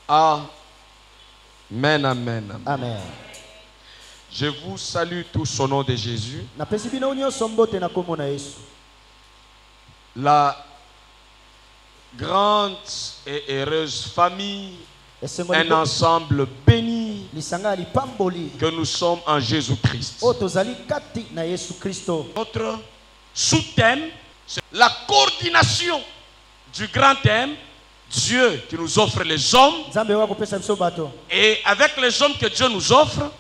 Amen, amen, amen. Amen. Je vous salue tous au nom de Jésus. La grande et heureuse famille, un ensemble béni que nous sommes en Jésus-Christ. Notre sous-thème, c'est la coordination du grand thème, Dieu qui nous offre les hommes, et avec les hommes que Dieu nous offre,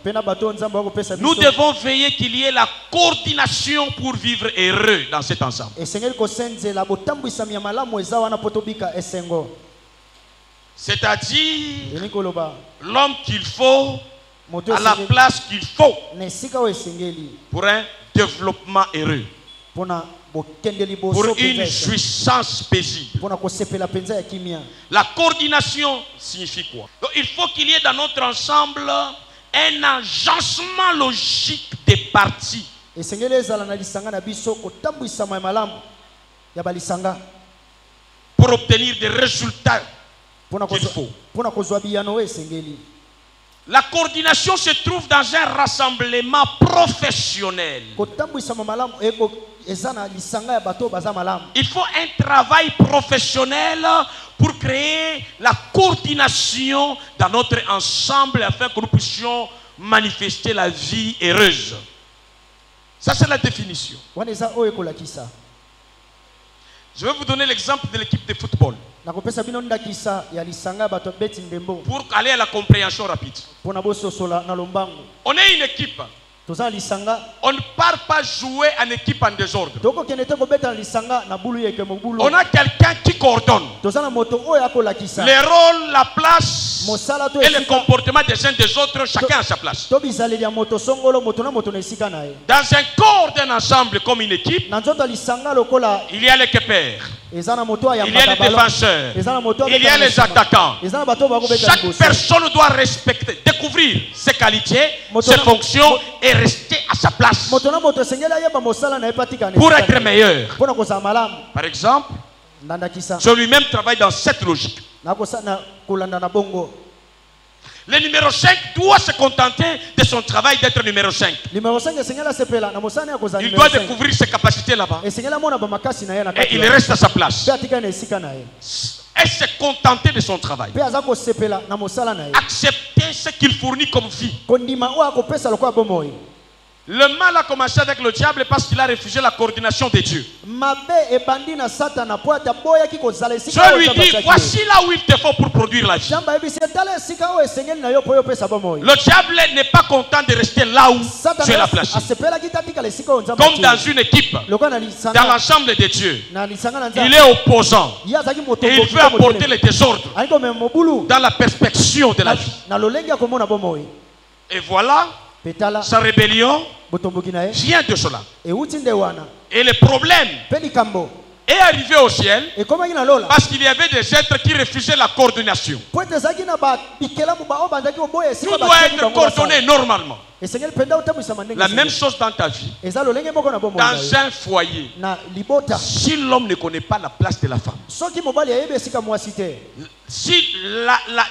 nous devons veiller qu'il y ait la coordination pour vivre heureux dans cet ensemble. C'est-à-dire l'homme qu'il faut à la place qu'il faut pour un développement heureux, pour une jouissance paisible. La coordination signifie quoi? Donc, il faut qu'il y ait dans notre ensemble un agencement logique des parties pour obtenir des résultats qu'il faut. La coordination se trouve dans un rassemblement professionnel. Il faut un travail professionnel pour créer la coordination dans notre ensemble afin que nous puissions manifester la vie heureuse. Ça, c'est la définition. Je vais vous donner l'exemple de l'équipe de football pour aller à la compréhension rapide. On est une équipe. On ne part pas jouer en équipe en désordre. On a quelqu'un qui coordonne les rôles, la place et le comportement des uns des autres, chacun à sa place. Dans un corps d'un ensemble comme une équipe, il y a les keepers, il y a les défenseurs, il y a les attaquants. Chaque personne doit respecter, découvrir ses qualités, ses fonctions et rester à sa place pour être meilleur. Par exemple, je lui-même travaille dans cette logique. Le numéro 5 doit se contenter de son travail d'être numéro 5. Il doit découvrir ses capacités là-bas. Et il reste à sa place. Et se contenter de son travail. Accepter ce qu'il fournit comme vie. Le mal a commencé avec le diable parce qu'il a refusé la coordination de Dieu. Je lui dis, voici là où il te faut pour produire la vie. Le diable n'est pas content de rester là où tu es la place. Comme dans une équipe, dans l'ensemble de Dieu, il est opposant. Et il veut apporter le désordre dans la perspection de la vie. Et voilà, sa rébellion vient de cela. Et le problème est arrivé au ciel parce qu'il y avait des êtres qui refusaient la coordination. Tout doit être coordonné normalement. La même chose dans ta vie. Dans un foyer, si l'homme ne connaît pas la place de la femme, si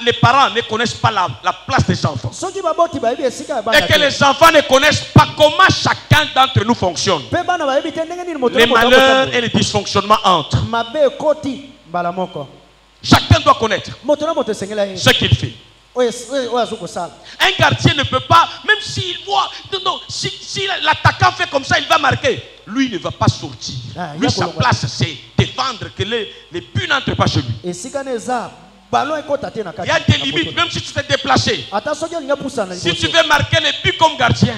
les parents ne connaissent pas la place des enfants, et que les enfants ne connaissent pas comment chacun d'entre nous fonctionne, les malheurs et les dysfonctionnements entrent. Chacun doit connaître ce qu'il fait. Un gardien ne peut pas, même s'il voit, si l'attaquant fait comme ça, il va marquer. Lui ne va pas sortir. Lui, sa place, c'est défendre que les buts n'entrent pas chez lui. Il y a des limites, même si tu t'es déplacé. Si tu veux marquer les buts comme gardien,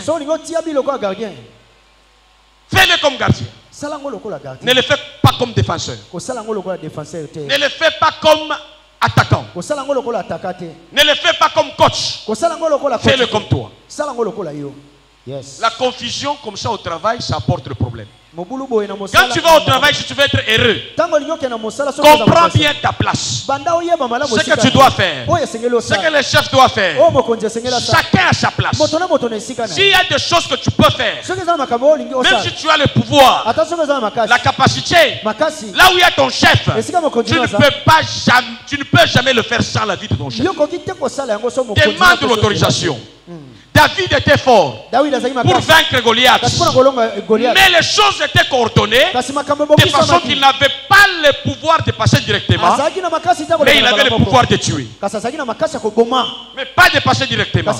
fais-le comme gardien. Ne le fais pas comme défenseur. Ne le fais pas comme attaquant. Ne le fais pas comme coach. Fais-le comme toi. Yes. La confusion comme ça au travail, ça apporte le problème. Quand tu vas au travail, si tu veux être heureux, comprends bien ta place. Ce que tu dois faire, ce que le chef doit faire. Chacun a sa place. S'il y a des choses que tu peux faire, même si tu as le pouvoir, la capacité, là où il y a ton chef, tu ne peux jamais le faire sans la vie de ton chef. Demande l'autorisation. David était fort pour vaincre Goliath. Mais les choses étaient coordonnées de façon qu'il n'avait pas le pouvoir de passer directement, mais il avait le pouvoir de tuer. Mais pas de passer directement.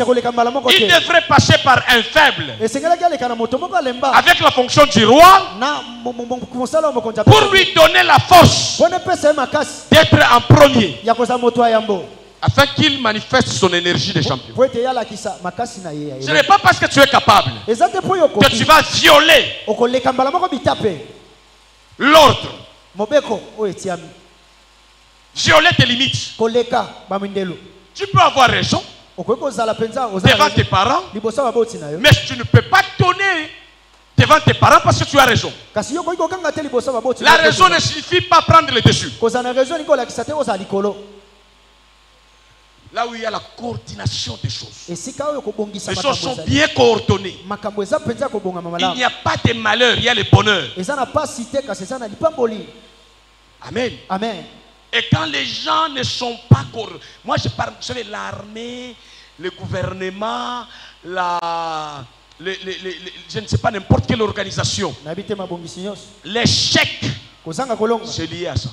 Il devrait passer par un faible avec la fonction du roi pour lui donner la force d'être en premier, afin qu'il manifeste son énergie de champion. Ce n'est pas parce que tu es capable que tu vas violer l'ordre, violer tes limites. Tu peux avoir raison devant tes parents, mais tu ne peux pas donner devant tes parents parce que tu as raison. La raison ne suffit pas à prendre le dessus. Là où il y a la coordination des choses, les choses sont bien coordonnées. Il n'y a pas de malheur, il y a le bonheur. Amen. Amen. Et quand les gens ne sont pas coordonnés, moi je parle, vous savez, l'armée, le gouvernement, je ne sais pas, n'importe quelle organisation, l'échec, c'est lié à ça.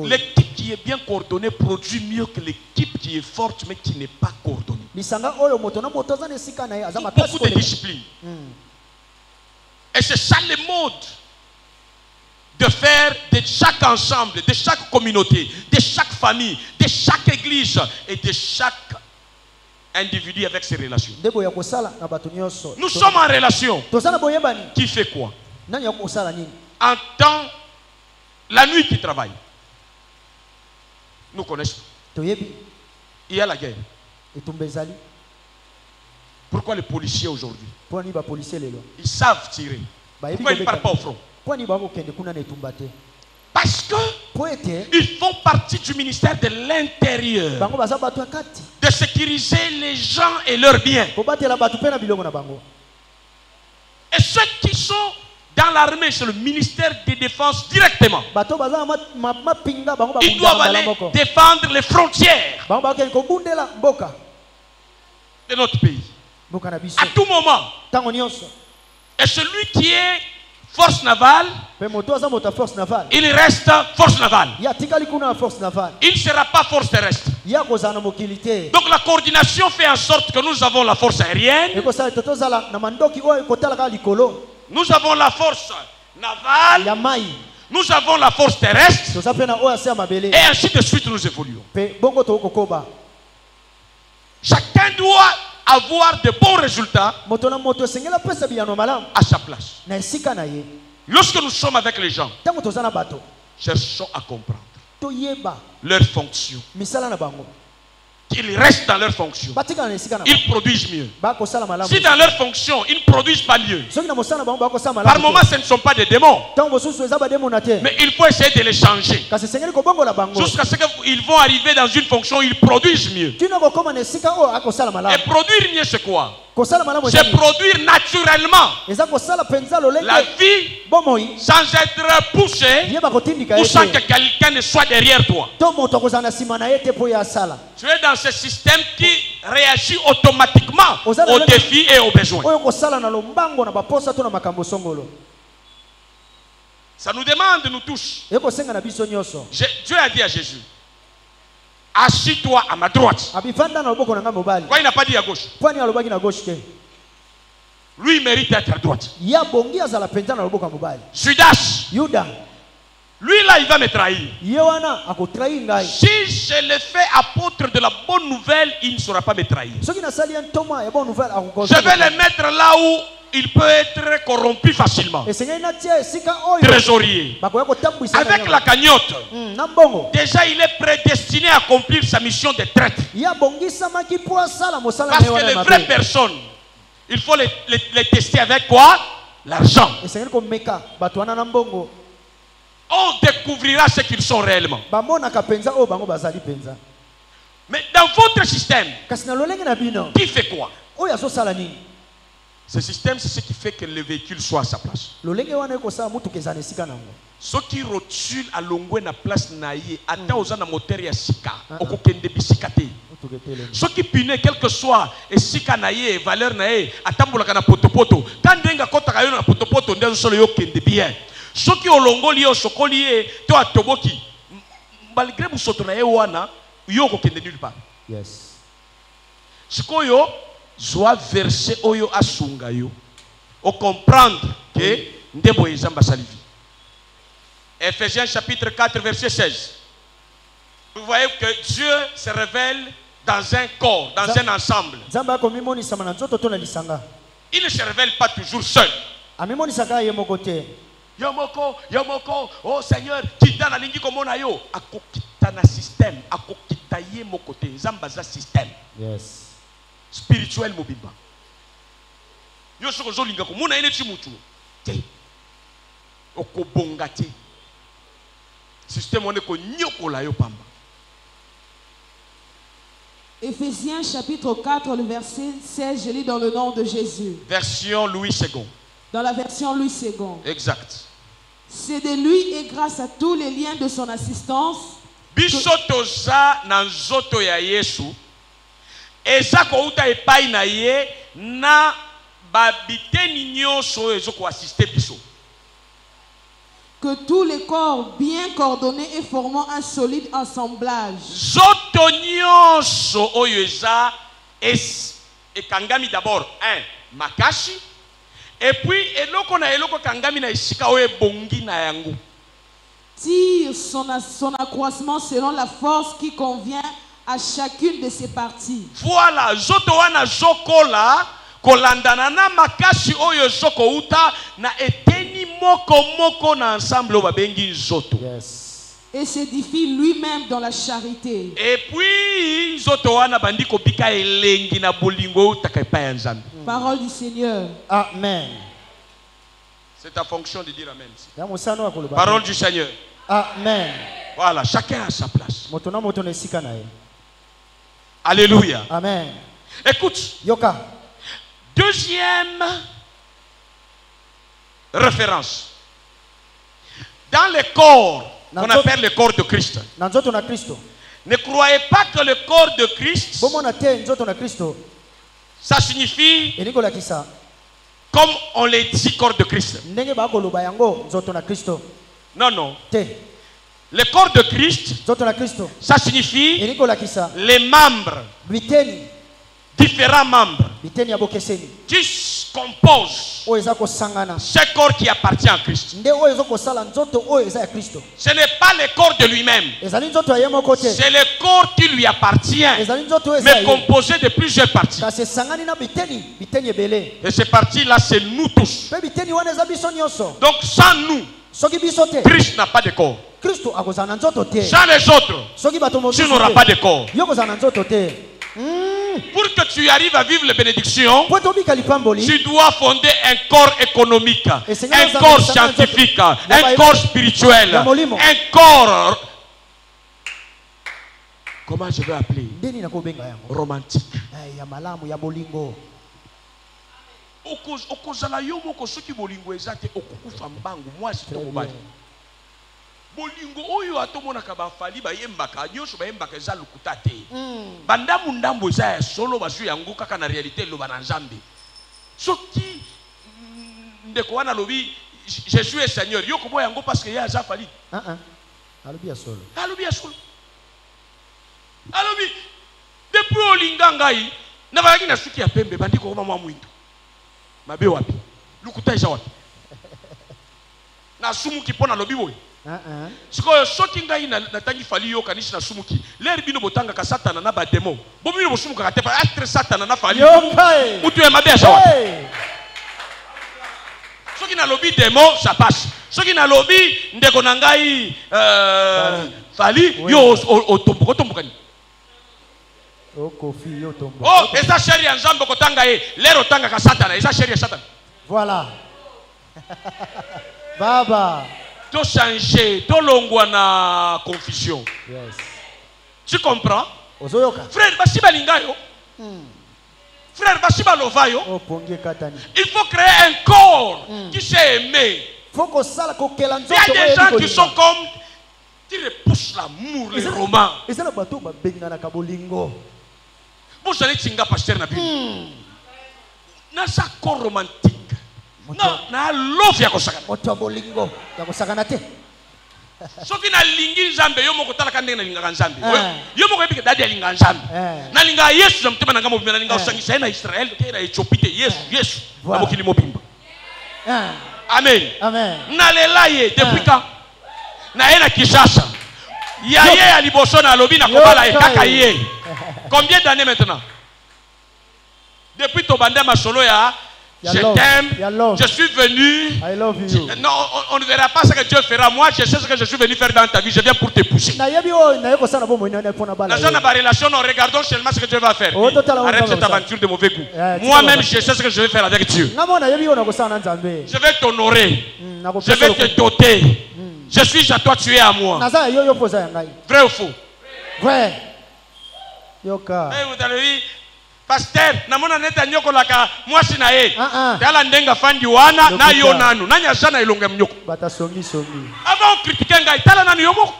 L'équipe qui est bien coordonnée produit mieux que l'équipe qui est forte mais qui n'est pas coordonnée. Beaucoup de discipline. Et c'est ça le mode de faire de chaque ensemble, de chaque communauté, de chaque famille, de chaque église et de chaque individu avec ses relations. Nous sommes en relation. Qui fait quoi? En temps, la nuit qui travaille. Nous connaissons. Il y a la guerre. Pourquoi les policiers aujourd'hui? Ils savent tirer. Pourquoi ils ne partent pas au front? Parce qu'ils font partie du ministère de l'Intérieur, de sécuriser les gens et leurs biens. Et ceux qui sont dans l'armée, c'est le ministère de défense directement. Ils doivent aller défendre les frontières de notre pays à tout moment. Et celui qui est force navale, il reste force navale. Il ne sera pas force terrestre. Donc la coordination fait en sorte que nous avons la force aérienne, nous avons la force navale, nous avons la force terrestre, et ainsi de suite nous évoluons. Chacun doit avoir de bons résultats à sa place. Lorsque nous sommes avec les gens, cherchons à comprendre leur fonction. Ils restent dans leur fonction. Ils produisent mieux. Si dans leur fonction, ils ne produisent pas mieux, par moment, ce ne sont pas des démons. Mais il faut essayer de les changer. Jusqu'à ce qu'ils vont arriver dans une fonction où ils produisent mieux. Et produire mieux, c'est quoi? C'est produire naturellement la vie sans être poussé ou sans que quelqu'un ne soit derrière toi. Tu es dans ce système qui réagit automatiquement aux défis et aux besoins. Ça nous demande, nous tous. Dieu a dit à Jésus, assis-toi à ma droite. Pourquoi il n'a pas dit à gauche? Lui, il mérite d'être à droite. Judas, lui là, il va me trahir. Si je le fais apôtre de la bonne nouvelle, il ne saura pas me trahir. Je vais le mettre là où il peut être corrompu facilement. Trésorier. Avec la cagnotte, déjà il est prédestiné à accomplir sa mission de traître. Parce que les vraies personnes Il faut les tester avec quoi? L'argent. On découvrira ce qu'ils sont réellement. Mais dans votre système, qui fait quoi? Ce système, c'est ce qui fait que le véhicule soit à sa place. Ce qui rotule à l'ongwe na place naïe, ata ozana moteur ya sika, okokende bisikate. Ce qui punait quel que soit et sika naïe, valeur naïe, atambola kana potopoto. Quand denga kota kayo na potopoto, ndezo solo yo kende bien. Ce qui olongo lié, sokoli to atoboki. Malgré musoto naïe wana, yo okokende nulle part. Yes. Sikoyo soit verset oyo asunga yo. O comprendre que ndebo ezamba salivi. Ephésiens chapitre 4 verset 16. Vous voyez que Dieu se révèle dans un corps, dans un ensemble. Il ne se révèle pas toujours seul. Yomoko, oh Seigneur, kita na lingi komona yo, akokita na système, akokita ye mokote, zambaza système. Yes. Spirituel mobimba. Yo soko zo linga komona ene chimutu. Te. Okobonga te. Système on est ko nyokola yo pamba. Ephésiens chapitre 4, le verset 16, je lis dans le nom de Jésus. Version Louis II. Dans la version Louis II. Exact. C'est de lui et grâce à tous les liens de son assistance. Bisotoza na nzoto ya Yesu. Eza ko uta epai na ye na babiteni nyonso ezoko assister biso. Que tous les corps bien coordonnés et formant un solide assemblage. Zoto nyonso oyo eza ekangami d'abord makashi. Et puis, eloko na eloko kangami na esika oye bongi na yango. Tire son accroissement selon la force qui convient à chacune de ses parties. Voilà, zoto wana zokola kolandana na makashi oyo zoko uta na eteni moko na ensemble o babengi zoto. Yes. Et s'édifie lui-même dans la charité. Et puis, zoto wana bandi ko bika elengi na bolingo utaka epai ya Nzambe. Parole du Seigneur. Amen. C'est ta fonction de dire amen. Parole du Seigneur. Amen. Voilà, chacun a sa place. Alléluia. Amen. Écoute. Yoka. Deuxième référence. Dans le corps, qu'on appelle le corps de Christ. Ne croyez pas que le corps de Christ, ça signifie, comme on les dit, corps de Christ. Non, non. Le corps de Christ, ça signifie les membres, différents membres qui composent ce corps qui appartient à Christ. Ce n'est pas le corps de lui-même. C'est le corps qui lui appartient, mais composé de plusieurs parties. Et ces parties-là, c'est nous tous. Donc sans nous, Christ n'a pas de corps. Sans les autres, tu n'auras pas de corps. Pour que tu arrives à vivre les bénédictions, tu dois fonder un corps économique, un corps scientifique, un corps spirituel, un corps, comment je vais appeler, romantique. Bolingo oyo atomonaka bafali bayembaka nyonso bayembaka eza lokuta te. Bandamu ndambo eza ya solo bazu yango kaka na réalité loba na Nzambe. Soki ndeko wana lobi Jésus est Seigneur, yo kobo yango parce que ya za fali. Alobi ya solo. Alobi ya solo. Alobi depuis olinga ngai na bayaki na suki ya pembe bandiko koma mwa mwindo. Mabe wapi? Lokuta eza wapi? Na sumuki pona lobi boy. Sikoyo soki ngai natangi fali yo kanisi na sumuki ler bino botanga ka satana na ba demo bo bino bosumuka ka tepa astre satana na fali mutu ya mabe ya shawa soki na lobi demo ça passe soki na lobi ndeko na ngai fali yo otomboka ni Oh, eza chéri ya nzambe kotanga ye, lero tanga ka Satana, eza chéri ya Satana. Voilà. Baba. To changer, to longwa na confusion. Yes. Tu comprends? Ozoyoka. Frère, basiba lingayo. Frère, basiba lovayo. Il faut créer un corps qui s'est aimé. Il y a des gens qui sont comme qui repoussent l'amour, les romans. Vous allez tinga pasteur na Bible. Na sa corps romantique. Non, na love ya kosakana. Soki na lingi nzambe yo moko talaka ndenge na linga nzambe. Yo moko epike dadi ya linga nzambe. Na linga Yesu na mutema na ngamo bimena linga osangisa na Israel te na Ethiopie te Yesu. Na mokili mobimba. Amen. Amen. Na lela ye depuis quand? Na ye na Kinshasa. Ya ye ya liboso na lobi na kobala ye kaka ye. Combien d'années maintenant? Depuis ton bandé masolo ya je t'aime, je suis venu. I love you. Non, on ne verra pas ce que Dieu fera. Moi, je sais ce que je suis venu faire dans ta vie. Je viens pour te pousser. Dans une relation, nous regardons seulement ce que Dieu va faire. Arrête cette aventure de mauvais goût. Moi-même, je sais ce que je vais faire avec Dieu. Je vais t'honorer. Je vais te doter. Je suis à toi, tu es à moi. Vrai ou faux? Vrai. Vous avez vu? Pasteur, namona neta nyoko laka mwasi na ye. Tala ndenga fandi wana na yo nanu. Nanya jana ilonga mnyoko. Bata songi. Avant critiquer ngai tala nanu yomo.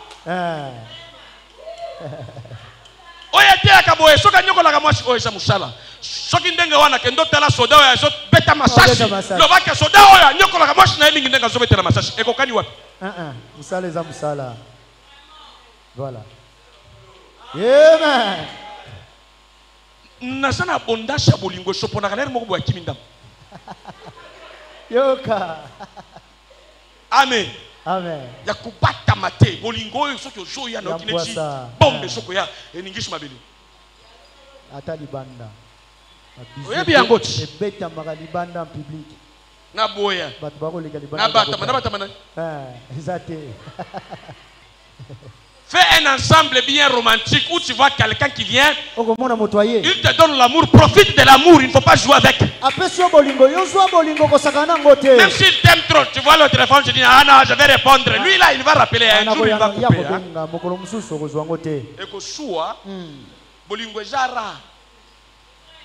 Oya te akaboye soka nyoko laka mwasi oya sa musala. Soki ndenga wana kendo tala soda oya so beta masashi. Lobaka soda oya nyoko laka mwasi na ye mingi ndenga so beta masashi. Ekokani wapi? Musala eza musala. Voilà. Amen. Nasana bondasha bolingo sopona kalere moko bwa kimindam. Yoka. Amen. Amen. Ya kubata mate bolingo yo soki ozo ya no kineti bombe soko ya eningishi mabeli. Ata libanda. Oyebi yangoti. Ebeta magalibanda en public. Na boya. Batu bako lega libanda. Na bata mana. Ezate. Fais un ensemble bien romantique où tu vois quelqu'un qui vient. Il te donne l'amour, profite de l'amour, il ne faut pas jouer avec. Même s'il t'aime trop, tu vois le téléphone, je dis ah non, je vais répondre. Lui là, il va rappeler un jour, il va couper. Et que soit, bolingo jara.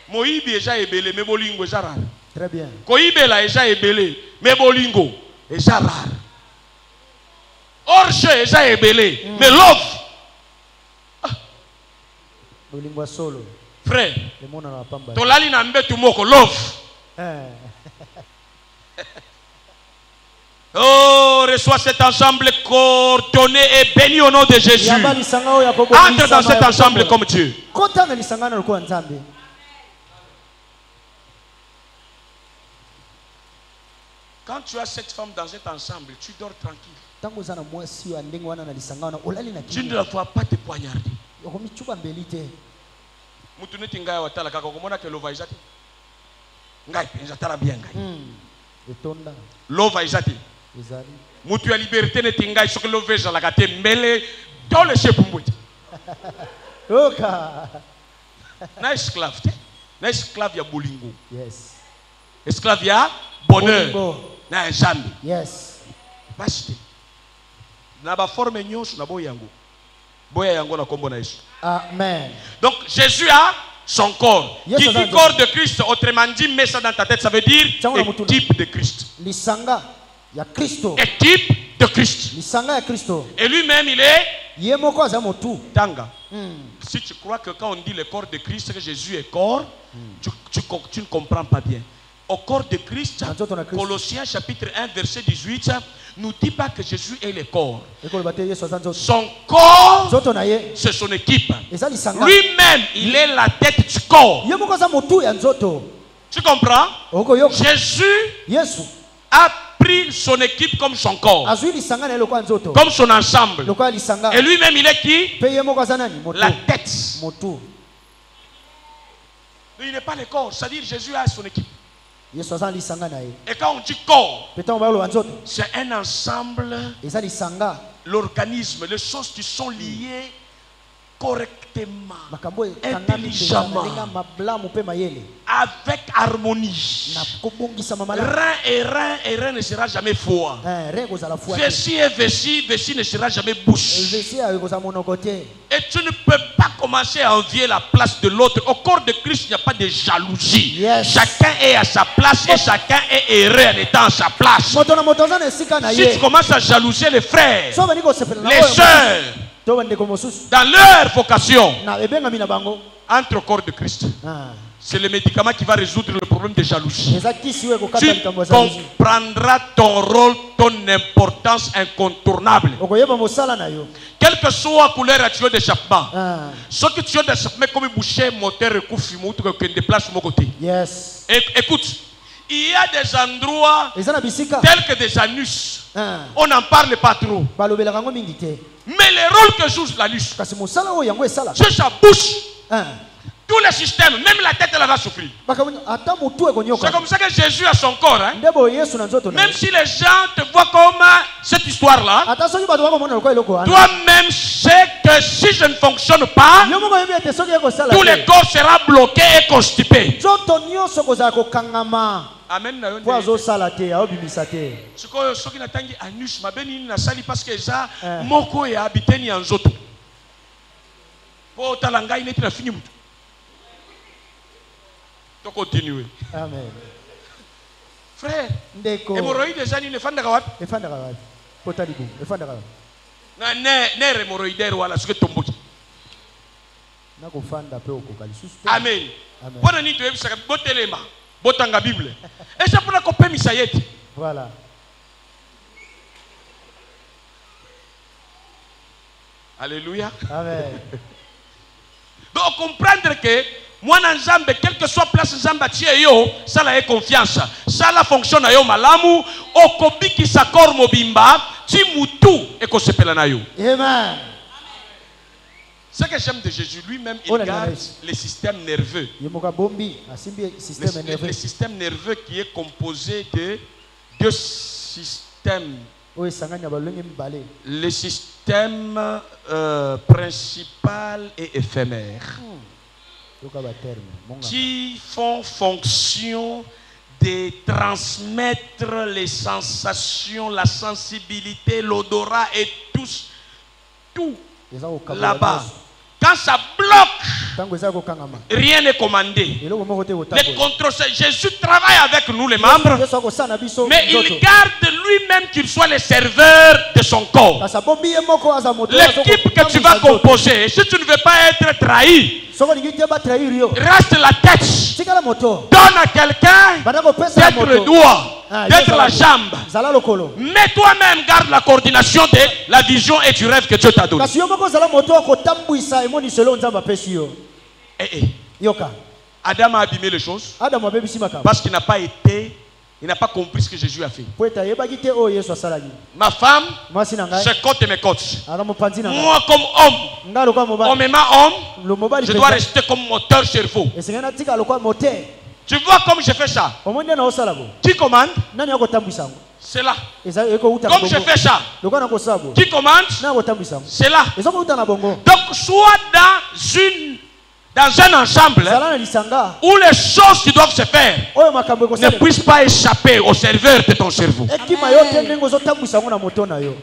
Moïbi est ebele, mais bolingo jara. Très bien. Koïbe là est ebele, mais bolingo est jara. Orche est ebele, mais love. Frère, tolali na mbetu moko love. Oh, reçois cet ensemble coordonné et béni au nom de Jésus. Entre dans cet ensemble comme Dieu. Quand tu as cette femme dans cet ensemble, tu dors tranquille. Tu ne la vois pas te poignarder. Mutuneti ngai watala kaka komona ke lova izati. Ngai penza tala bien ngai. Etonda. Lova izati. Izali. Mutu ya liberté ne tingai soki loveza la kate mbele tole chepumboti. Oka. Na esclave te. Na esclave ya bolingo. Yes. Esclave ya bonheur. Na nzambe. Yes. Basta. Na ba forme nyonso na boyango. Boya yango na kombo na Yesu. Amen. Donc Jésus a son corps. Qui dit corps de Christ, autrement dit, mets ça dans ta tête, ça veut dire équipe de Christ. Lisanga ya Kristo. Équipe de Christ. Lisanga ya Kristo. Et lui-même il est Yemoko azamotu. Tanga. Si tu crois que quand on dit le corps de Christ, que Jésus est corps, tu ne comprends pas bien. Au corps de Christ, Colossiens chapitre 1 verset 18 nous dit pas que Jésus est le corps. Son corps, c'est son équipe. Lui-même, il est la tête du corps. Tu comprends? Jésus a pris son équipe comme son corps, comme son ensemble. Et lui-même, il est qui? La tête. Mais il n'est pas le corps, c'est-à-dire Jésus a son équipe. Et quand on dit corps, c'est un ensemble, l'organisme, les choses qui sont liées correctement. intelligemment, avec harmonie. Rein ne sera jamais foi. Vessie et vessie ne sera jamais bouche. Et tu ne peux pas commencer à envier la place de l'autre. Au corps de Christ, il n'y a pas de jalousie. Chacun est à sa place et chacun est heureux en étant à sa place. Si tu commences à jalouser les frères, les sœurs, dans leur vocation, entre au corps de Christ, c'est le médicament qui va résoudre le problème de jalousie. Tu comprendras ton rôle, ton importance incontournable. Quelle que soit la couleur à tuyau d'échappement, ce que tuyau d'échappement comme boucher, moteur, recouvre, que déplace mon côté. Écoute, il y a des endroits tels que des anus. On n'en parle pas trop. Mais le rôle que joue l'anus, c'est sa bouche. Tous les systèmes, même la tête, elle va souffrir. C'est comme ça que Jésus a son corps. Hein? Même si les gens te voient comme cette histoire-là, toi-même sais que si je ne fonctionne pas, tout le corps sera bloqué et constipé. Amen. Ce qui n'attend anus, ma béni n'a sali parce que ça, moko et habité ni en zoto. Pour talanga, il n'est fini. Continuer. Amen. Frère, hémorroïde déjà ni ne fanda kawat. Ne fanda kawat. Potalibu. Ne fanda kawat. Na ne hémorroïde wala ce que tomboki. Na ko fanda pe okokali susu. Amen. Amen. Bona ni tuebi saka botelema. Botanga Bible. Et ça pour la copie misayeti. Voilà. Alléluia. Amen. Donc comprendre que moi dans Zambé, quelle que soit place Zamba yo, ça la confiance. Ça la fonctionne yo malamu, okobi ki sakor mobimba, ti mutu et ko sepela na yo. Amen. Ce que j'aime de Jésus, lui-même, il garde le système nerveux. Le système nerveux qui est composé de deux systèmes. Le système principal et éphémère. Qui font fonction de transmettre les sensations, la sensibilité, l'odorat et tout là-bas. Quand ça bloque, rien n'est commandé. Le contrôle, Jésus travaille avec nous les membres, mais il garde lui-même qu'il soit le serveur de son corps. L'équipe que tu vas composer, si tu ne veux pas être trahi, reste la tête. Donne à quelqu'un d'être le doigt, d'être la jambe. Mais toi-même garde la coordination de la vision et du rêve que Dieu t'a donné. Adam a abîmé les choses parce qu'il n'a pas été, il n'a pas compris ce que Jésus a fait. Ma femme, je compte mes côtes. Moi comme homme, homme, je dois rester comme moteur cerveau. Tu vois comme je fais ça? Qui commande? C'est là. Comme je fais ça, qui commande? C'est là. Donc, soit dans un ensemble où les choses qui doivent se faire ne puissent pas échapper au serveur de ton cerveau.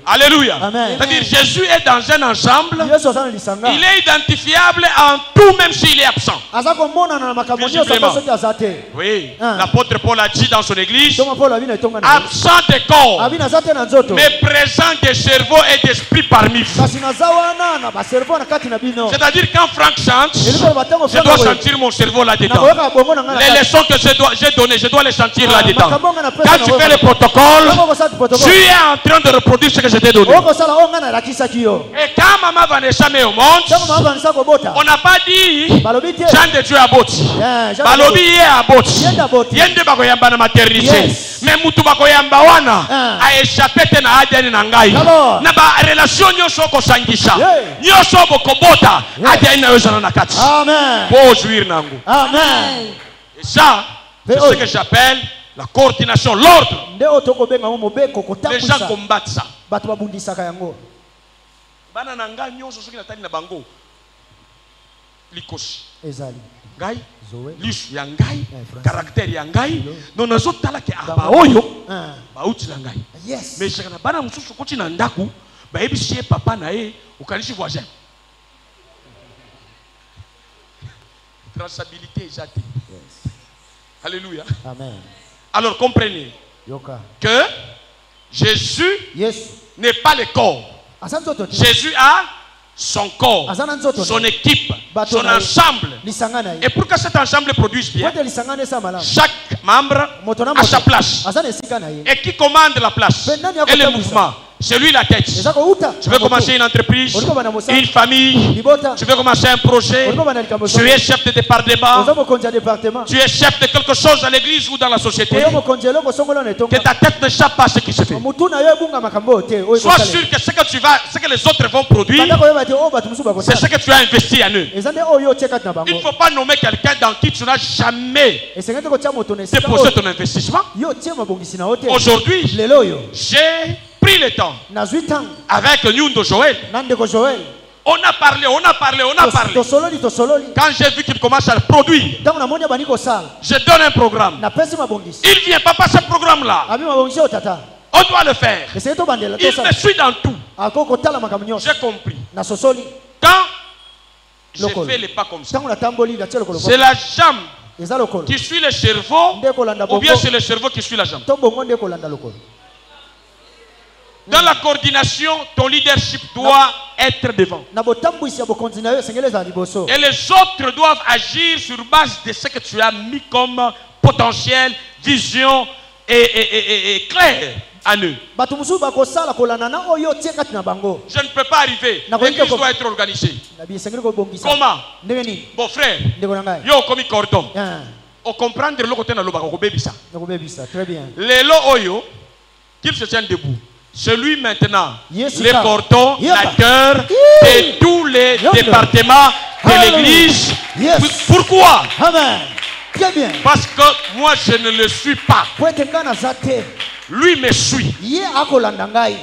Alléluia. C'est-à-dire Jésus est dans un ensemble, il est identifiable en tout même s'il est absent. Oui, l'apôtre Paul a dit dans son église, absent des corps, mais présent des cerveaux et d'esprit parmi vous. C'est-à-dire quand Franck chante, je dois sentir mon cerveau là-dedans. Les leçons que j'ai données, je dois les sentir là-dedans. Quand tu fais le protocole, tu es en train de reproduire ce que je t'ai donné. Et quand Maman Vanessa met au monde, on n'a pas dit Jean de Dieu à Boti. Balobi est à Boti. Yende bakoyamba na maternité. Mais mutu bakoyamba wana a échappé na ADN na ngai. Na ba relation nyoso ko sangisa. Nyoso bokobota ADN na yozana na kati. Pour jouir nangu. Amen. Et ça, c'est ce que j'appelle la coordination, l'ordre. Les gens combattent ça. Bana nanga nyonso soki na tali na bango. likoshi ezali ngai Zoé lisu ya ngai Français. caractère ya ngai non nazotala ke aba oyo bauti na ngai yes mais chaka na bana mususu koti na ndaku bayebisi ye papa na ye okanishi voisin traçabilité eza te yes alléluia amen alors comprenez yoka que Jésus yes n'est pas le corps. asanzoto Jésus a son corps, azana nzoto son équipe, Bateau son na ye. ensemble. lisanga na Et pour que cet ensemble produise bien, kwete lisanga ne sama la chaque membre moto na a moto sa place. azana esika na ye Et qui commande la place Mais nani yako et le tabusa? mouvement, c'est lui la tête. eza ko uta Tu veux commencer une entreprise, une famille, libota tu veux commencer un projet, tu es chef de département, ozo mokonzi ya département tu es chef de quelque chose dans l'église ou dans la société, ozo mokonzi eloko songola na que etonga ta tête ne sache pas ce qui se fait. mutu na yo ebunga makambo te oyo Sois sûr que ce que les autres vont produire, banda koyeba te o bato musu c'est ce bakosala que tu as investi en eux. eza nde oyo otie kati na Il ne bango faut pas nommer quelqu'un dans qui tu n'as jamais esengeli te kotia moto na esika déposé oyo ton investissement. yo tie mabongisi na yo te Aujourd'hui, lelo oyo j'ai pris le temps nazwi ntango avec Nyundo Joël. na ndeko joel On a parlé. tosololi Quand j'ai vu qu'il commence à produire, ntango namoni abandi kosala je donne un programme. napesi mabongisi Il vient, papa, ce programme-là, abi mabongisi oyo tata on doit le faire. esengeli tobandela Il tosala me suit dans tout. akoki kotala makambo nyonso J'ai compris. nasosoli Quand je Lokolo. fais les pas comme ça, ntango natamboli natie lokolo c'est la jambe eza lokolo qui suit le cerveau nde kolanda ou bien bongo c'est le cerveau qui suit la jambe. to bongo nde kolanda lokolo Dans la coordination, ton leadership doit être devant. na botambwisi ya bokonzi na yo esengeli ezala liboso Et les autres doivent agir sur base de ce que tu as mis comme potentiel, vision et clair en eux. bato mosusu bakosala kolanda na oyo otie kati na bango Je ne peux pas arriver. Na L'église doit être organisée. nabi esengeli kobongisa Comment? ndenge nini Bon frère, ndeko na ngai yo comme cordon. Ah, On comprendre le côté na lobaka ko bebisa. nakobebisa très bien Lelo oyo, qu'il se tienne debout. Celui maintenant, Yes, les sir. cordons, Yep. la cœur de tous les Yep. départements de Hallelujah. l'église. Yes. Pourquoi? amen très bien Parce que moi je ne le suis pas. po ete ngai naza te Lui me suit. ye akolanda ngai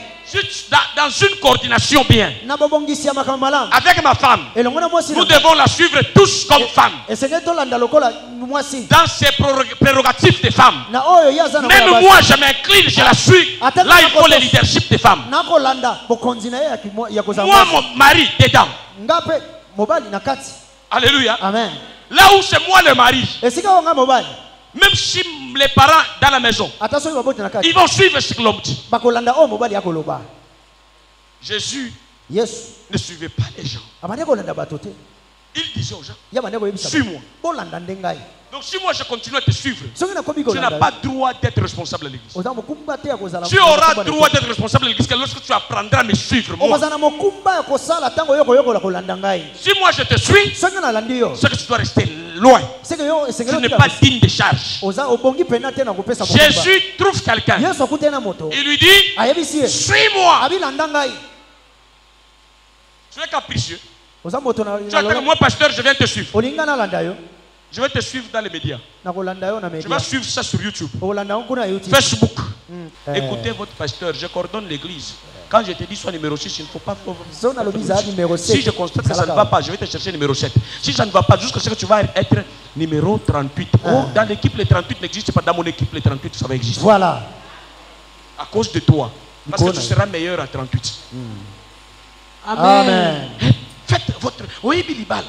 Dans une coordination bien. na bobongisi ya makambo malamu Avec ma femme, elongo na mwasi nous na devons la suivre tous comme femme. esengeli tolanda lokola mwasi Dans ses prérogatives de femme. na oyo ye aza na Même kola moi basi. je m'incline, je la suis. Attends, Là il faut le attends. leadership des femmes. nakolanda bokonzi na ye ya kozala Moi mwasi. mon mari dedans. nga mpe mobali na kati Alléluia. amen Là où c'est moi le mari. esika oyo nga mobali Même si les parents dans la maison, ata soki baboti na kati ils vont suivre ce que l'homme dit. bakolanda oyo mobali akoloba Jésus yesu ne suivait pas les gens. abandi kolanda bato te Il disait aux gens, ye abandi koyebisa suis-moi. bolanda nde ngai Donc si moi je continue à te suivre, soki nakomi tu n'as kolanda pas droit d'être responsable à l'église. oza mokumba te ya kozala Tu auras droit d'être responsable à l'église que lorsque tu apprendras à me suivre moi. okozala na mokumba ya kosala ntango yo koyokola kolanda ngai Si moi je te suis, soki nalandi yo c'est que tu dois rester loin. seke yo Tu esengeli n'es pas digne de charge. oza obongi pena te na kopesa mokumba Jésus trouve quelqu'un. yesu akutena moto Il lui dit, ayebisi ye suis-moi. abilanda ngai Tu es capricieux. oza moto Tu attends que moi, pasteur, je viens te suivre. olinga nalanda yo Je vais te suivre dans les médias. nakolanda yo na Je vais media suivre ça sur YouTube, okolanda yo kuna youtube Facebook. Écoutez votre pasteur, je coordonne l'église. Quand je te dis soit numéro 6, il ne faut pas. so nalobi za numéro 7 Si je constate que ça ne va pas, je vais te chercher numéro 7. Si ça ne va pas, jusqu'à ce que tu vas être numéro 38. Oh, dans l'équipe, les 38 n'existe pas. Dans mon équipe, les 38, ça va exister. voilà À cause de toi. Parce que tu seras meilleur à 38. amen Faites votre. Oui, Bilibala.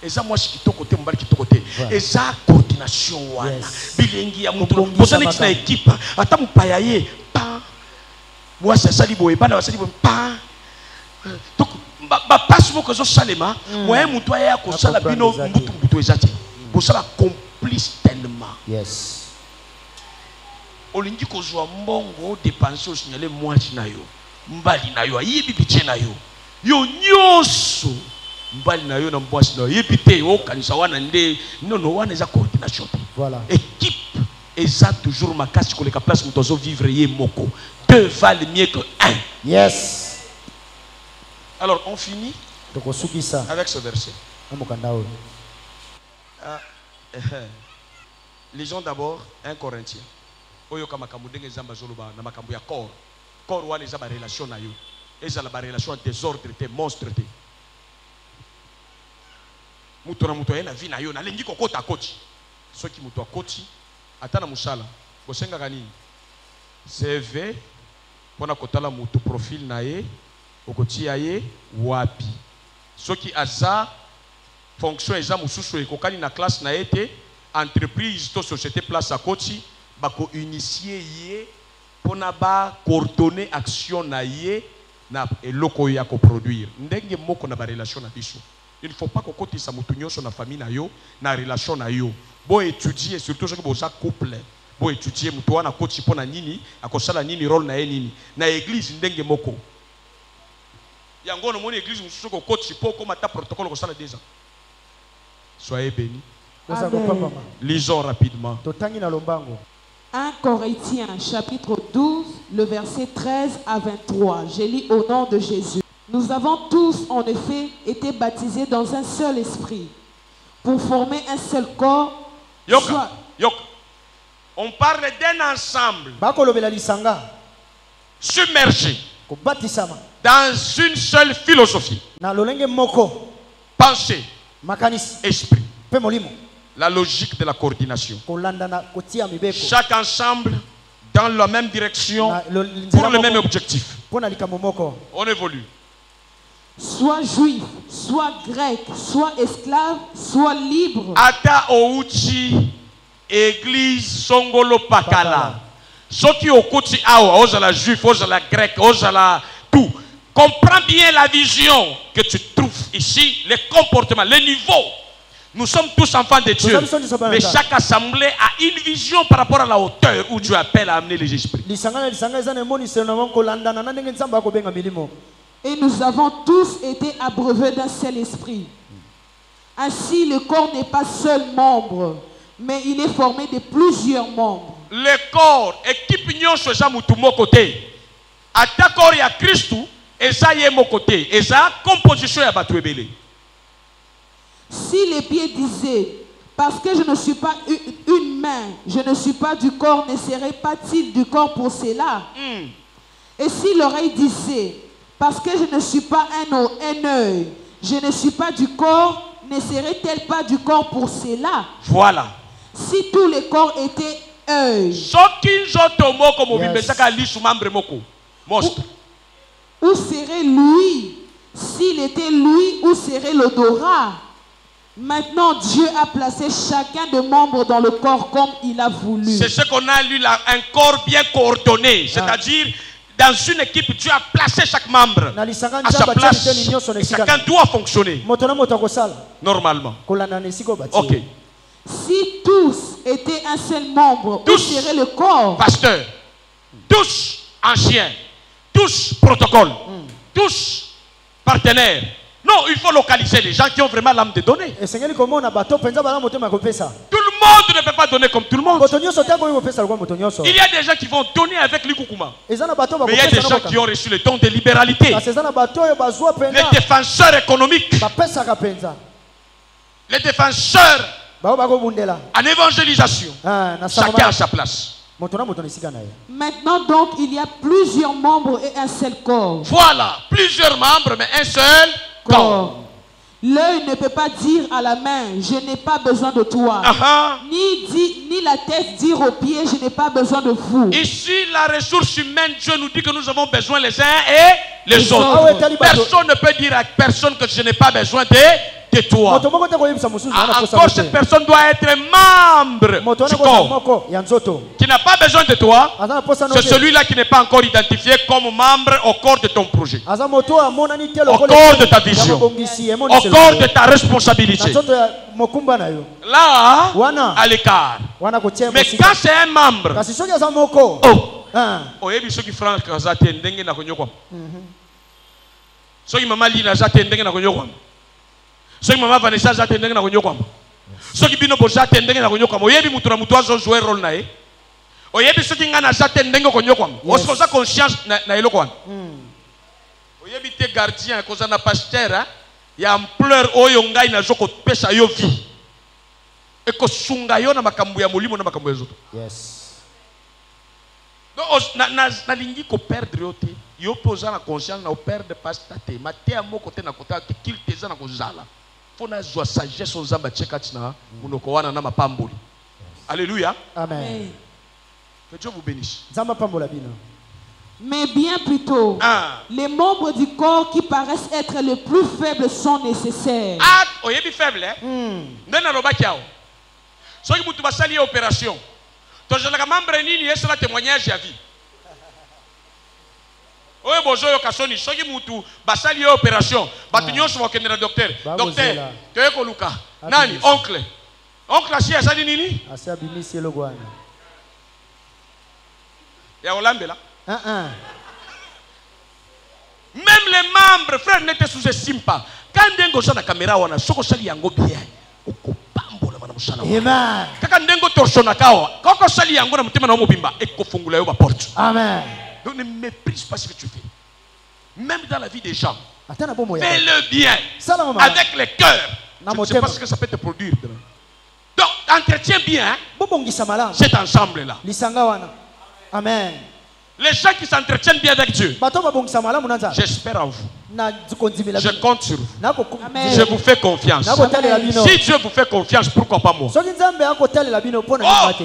Et ça, moi, je suis côté, mon bal qui côté. Et ça, coordination. Yes. Bilingi, ya mutu. Kubongi Vous savez que samaka. c'est une équipe. Attends, mon payaye. Pas. Moi, c'est ça, libo. Et pas là, ça, libo. Pas. Donc, passe moi que ça, salema. Moi, mon toit, ya, ko sala bino, mutu, mutu, ezati. Pour ça, complice tellement. yes Olingi kozwa mbongo dépenser au signaler mwasi na yo mbali na yo ayebi budget na yo yo nyonso mbali na yo na mwasi na yo yebi te okanisa wana nde nono wana eza coordination te voilà équipe eza toujours makasi koleka place moto azovivre ye moko deux valent mieux que un. yes Alors on finit tokosukisa avec ce verset. na mokanda oyo Lisons d'abord 1 Corinthiens. Oyoka makambo ndenge nzambe azoloba na makambo ya corps. Corps wana eza ba relation na yo. Eza la ba relation en désordre te monstre te. mutu na mutu ayena vi na yo na lengi kokota koti soki mutu akoti ata na musala bosengaka nini CV pona kotala mutu profil na ye okotia ye wapi soki aza fonction eza mususu ekokani na classe na ete entreprise to société place à koti bako initier ye pona ba coordonner action na ye na eloko ya ko produire ndenge moko na ba relation na biso. Il ne faut pas que sa mutunyo sur la famille na yo na relation na yo bo étudier surtout ceux qui bosa couple bo étudier mutuwa na koti pona nini akosala nini rôle na ye nini na église ndenge moko yango no moni église mususu ko koti po ko mata protocole ko sala déjà. Soyez bénis. Lisons rapidement. 1 Corinthiens chapitre 12, le verset 13 à 23. Je lis au nom de Jésus. Nous avons tous en effet été baptisés dans un seul esprit pour former un seul corps. Yoka. On parle d'un ensemble submergé dans une seule philosophie, pensée, esprit. La logique de la coordination. Chaque ensemble dans la même direction pour le même objectif. On évolue. Soit juif, soit grec, soit esclave, soit libre. Ata outi église songolo pakala. Soki okoti awa, ozala juif, ozala grec, ozala tout. Comprends bien la vision que tu trouves ici, les comportements, les niveaux. Nous sommes tous enfants de Dieu. Mais chaque assemblée a une vision par rapport à la hauteur où Dieu appelle à amener les esprits. Et nous avons tous été abreuvés d'un seul esprit. Ainsi, le corps n'est pas seul membre, mais il est formé de plusieurs membres. Le corps, équipe union sur ça mon côté. À ta corps il y a Christ, et ça y est mon côté. Et ça composition ya batouebele. Si les pieds disaient, parce que je ne suis pas une main, je ne suis pas du corps, ne serait pas-il du corps pour cela? Et si l'oreille disait, parce que je ne suis pas un œil, je ne suis pas du corps, ne serait-elle pas du corps pour cela? Voilà. Si tous les corps étaient œil, où serait lui? S'il était lui, où serait l'odorat? Maintenant, Dieu a placé chacun des membres dans le corps comme il a voulu. C'est ce qu'on a lu là, un corps bien coordonné. C'est-à-dire, dans une équipe, Dieu a placé chaque membre à sa place. Et chacun doit fonctionner normalement. Ok. Si tous étaient un seul membre, où serait le corps? Pasteur, tous anciens, tous protocoles, tous partenaires. Non, il faut localiser les gens qui ont vraiment l'âme de donner. Tout le monde ne peut pas donner comme tout le monde. Il y a des gens qui vont donner avec l'Ikoukouma. Mais il y a des gens qui ont reçu le don de libéralité. Les défenseurs économiques. Les défenseurs en évangélisation. Chacun à sa place. Maintenant donc, il y a plusieurs membres et un seul corps. Voilà, plusieurs membres mais un seul corps. L'œil ne peut pas dire à la main, je n'ai pas besoin de toi. Ni la tête dire aux pieds, je n'ai pas besoin de vous. Ici, la ressource humaine, Dieu nous dit que nous avons besoin les uns et les autres. Personne ne peut dire à personne que je n'ai pas besoin de toi. Encore cette personne doit être membre du corps. Qui n'a pas besoin de toi, c'est celui-là qui n'est pas encore identifié comme membre au corps de ton projet, au corps de ta vision, au corps de ta responsabilité. Là, à l'écart. Mais quand c'est un membre, oh, il y a ceux qui font ceux qui maman lit ceux qui maman Vanessa j'attendais na konyo kwamba ceux qui bino boja attendenge na konyo kwamba oyebi mutu na mutu azo jouer rôle na ye oyebi ceux qui ngana j'attendenge konyo kwamba osko za conscience na eloko wana oyebi te gardien koza na pasteur ya ampleur oyo ngai na joko pesa yo vie eko sunga yo na makambo ya molimo na makambo ya zoto. Yes. Na lingi ko perdre yote yo poza na conscience na perdre pasteur te mate amoko te na kota te kilte za na kozala. fona zwa sagesse nzamba cheka tina munoko wana na mapamboli. Alléluia. Amen. Que Dieu vous bénisse. Nzamba pambola bino. Mais bien plutôt, les membres du corps qui paraissent être les plus faibles sont nécessaires. Ah, oyebi faible hein? Ndena lobaki yao. Soki mutu basali opération. Tojelaka membre nini yesa la témoignage ya vie. Oye bozo yo kasoni soki mutu basali opération. Batu nyonso bakende na docteur. Docteur, toye ko luka. Nani oncle? Oncle asi asali nini? Asi abimisi elogwana. Ya olambela. Même les membres, frère, ne te sous-estime pas. Quand on a la caméra, on a ce qu'on s'allie en bien. Amen. Quand on torche na kao, quand on s'allie en gros, on mobimba et qu'on fongule la porte. Amen. Donc ne méprise pas ce que tu fais. Même dans la vie des gens. Fais-le le bien. Avec le cœur. Je ne sais pas ce que ça peut te produire. Donc, entretiens bien cet ensemble-là. Amen. Les gens qui s'entretiennent bien avec Dieu, j'espère en vous. Je compte sur vous. Amen. Je vous fais confiance. Amen. Si Dieu vous fait confiance, pourquoi pas moi? Oh,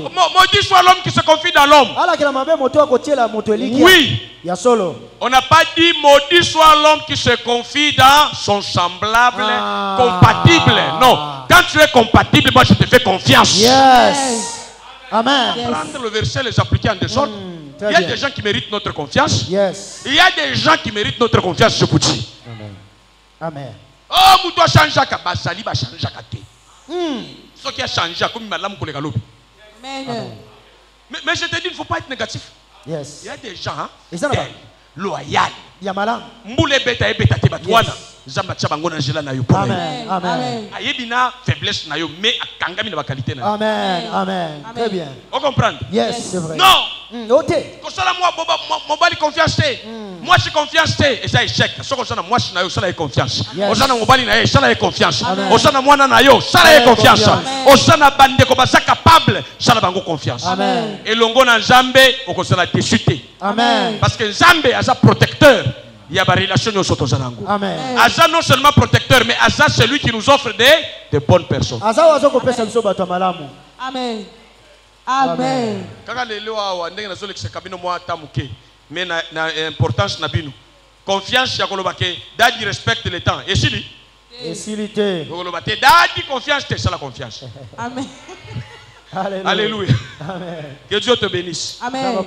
maudit soit l'homme qui se confie dans l'homme. Oui. On n'a pas dit maudit soit l'homme qui se confie dans son semblable, compatible. Non. Quand tu es compatible, moi je te fais confiance. Yes. Amen. Prendre le verset et les appliquer en désordre. Il y a des gens qui méritent notre confiance. Yes. Il y a des gens qui méritent notre confiance, je vous dis. Amen. Amen. Oh, vous doit changer à Basali, va changer à Kate. Ce qui a changé, comme madame pour les galopes. Amen. Mais je te dis, il ne faut pas être négatif. Yes. Il y a des gens, loyal. Yamalam. Mboule beta et beta tebatouana. Zamba tchabangona jela na yo. Amen. Amen. Ayebina faiblesse na yo, mais akangami na ba qualité na. Amen. Amen. Très bien. On comprend? Yes, c'est vrai. Non. Ok. Kosola moi mobali confiance. Moi je confiance et ça échec. So kosana moi na yo ça la confiance. Osana mobali na yo ça la confiance. Osana mwana na yo ça la confiance. Osana bande ko basa capable ça la bango confiance. Amen. Et longo na Nzambe okosala déchuté. Amen. Parce que Nzambe a sa protecteur. Il y a des relations au Sotozanango. Amen. Asa non seulement protecteur, mais Asa celui qui nous offre des bonnes personnes. Amen. Amen. Quand les lois ou andeng na zole kabino moi tamuke, mais na importance na bino. Confiance ya kolobake, dadi respecte le temps. Et si Esilité. kolobate dadi confiance te la confiance. Amen. Alléluia. Amen. Que Dieu te bénisse. Amen.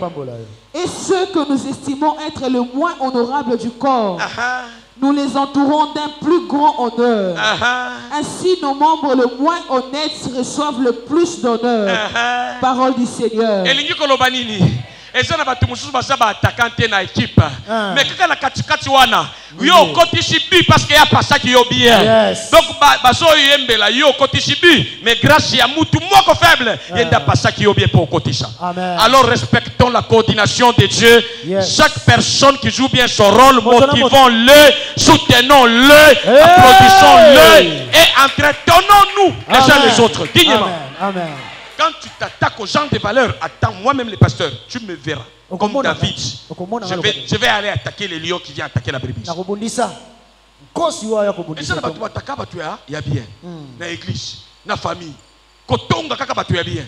Et ceux que nous estimons être le moins honorable du corps, nous les entourons d'un plus grand honneur. Ainsi, nos membres le moins honnêtes reçoivent le plus d'honneur. Parole du Seigneur. Eza na batu mususu basaba attaquante na équipe. Mais kaka na katikati wana, yo kotisi bi parce que ya pasaki yo bien. Donc baso yembela yo kotisi bi, mais grâce ya mutu moko faible, yenda pasaki yo bien pour kotisa. Alors respectons la coordination de Dieu. Chaque personne qui joue bien son rôle, motivons-le, soutenons-le, applaudissons-le et entretenons-nous les uns les autres dignement. Amen. Quand tu t'attaques aux gens de valeur, attends, moi-même les pasteurs, tu me verras. Comme David, je vais aller attaquer les lions qui viennent attaquer la brebis. Et ça, il y a bien. Dans l'église, dans la famille. Kotonga kaka batu ya bien.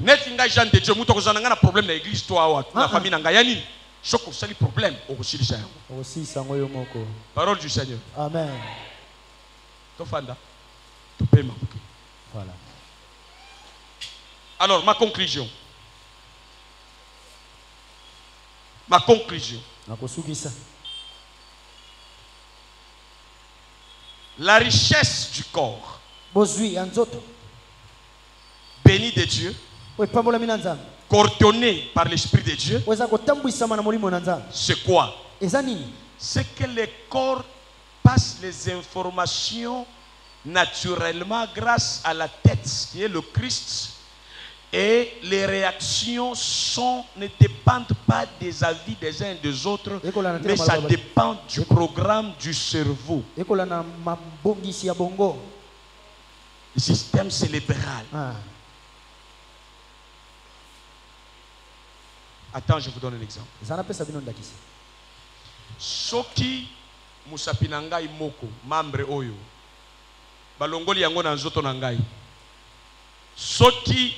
Net nga gens de Dieu, muto kozana nga na problème dans l'église toi na famille na ngayani. Soko sali problème au aussi ça. Aussi sango yo moko. Parole du Seigneur. Amen. To fanda. To paiement. Voilà. Alors, ma conclusion. Ma conclusion. La richesse du corps. Béni de Dieu. Coordonné par l'Esprit de Dieu. C'est quoi? C'est que le corps passe les informations naturellement grâce à la tête qui est le Christ. Et les réactions ne dépendent pas des avis des uns et des autres, mais ça dépend du programme du cerveau. Le système cérébral. Attends, je vous donne un exemple. Soki Musapinanga Imoko, membre Oyo, balongoli yango na nzoto na ngai. Soki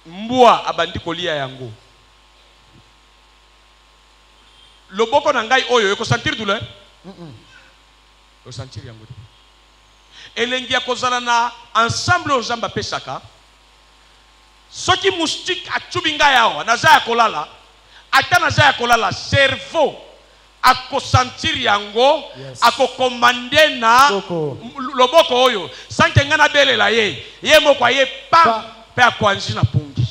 mbwa abandi kolia yango. Loboko na ngai oyo eko sentir douleur? Eko sentir yango. Elengi akozala na ensemble ozamba pesaka. Soki moustique achubi ngai awa naza ya kolala, ata naza ya kolala, cerveau ako sentir yango, ako commande na loboko oyo. Sanke ngana belela ye moko ye pa pe akwanzi na pongi.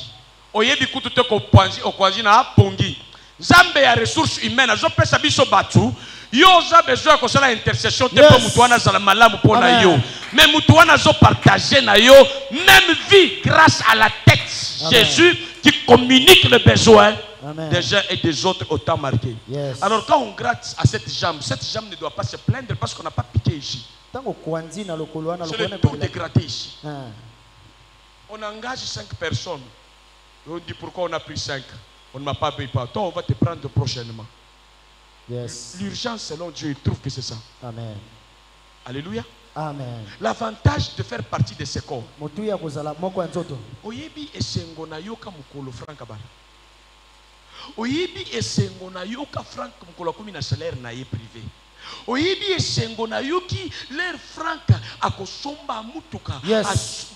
Oyebi kutu te ko okwanzi na pongi. Nzambe ya ressources humaines azo pesa biso batu. Yo za besoin ko sala intercession te po mutu wana zala malamu pona yo. Mais mutu wana zo partager na yo même vie grâce à la tête. Amen. Jésus qui communique le besoin des uns et des autres au temps marqué. Yes. Alors quand on gratte à cette jambe ne doit pas se plaindre parce qu'on n'a pas piqué ici. C'est le tour de gratter ici. On engage 5 personnes. On dit pourquoi on a pris 5. On ne m'a pas payé pas. Toi, on va te prendre prochainement. Yes. L'urgence, selon Dieu, il trouve que c'est ça. Amen. Alléluia. Amen. L'avantage de faire partie de ce corps. Oyebi esengo na yoka mukolo franka bana. Oyebi esengo na yoka franka mukolo komi na salaire na ye privé. Oyebi esengo na yoki l'air franka akosomba mutuka. Yes.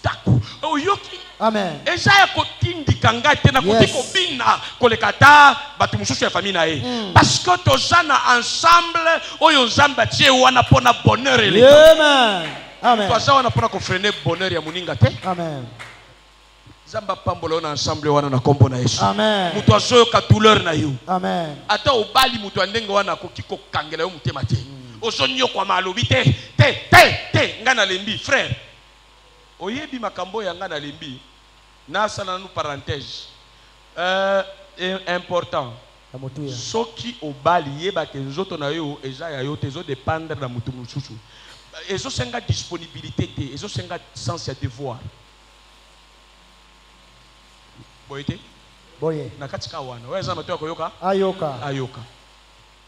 Oyoki. Amen. Eja ya kotindika ngai te na kotiko bina kolekata batu mususu ya famille na ye. Parce que tozana ensemble oyo nzamba tie wana pona bonheur ele. Amen. Amen. Toza wana pona ko freiner bonheur ya muninga te. Amen. Zamba pambolo na ensemble wana na kombo na Yesu. Amen. Mutu azoyo ka douleur na yo. Amen. Ata obali mutu andenge wana kokiko kangela yo mutema te. Osonyo kwa malobi te ngana lembi frère. Oyebi makambo ya ngana lembi na sala nu parenthèse important. Soki obali yeba ke nzoto na yo eja ya yo te zo dépendre na mutu mususu. Ezo senga disponibilité te, ezo senga sens ya devoir. Boyete? Boye. Na katika wana. Wewe zama tu akoyoka? Ayoka.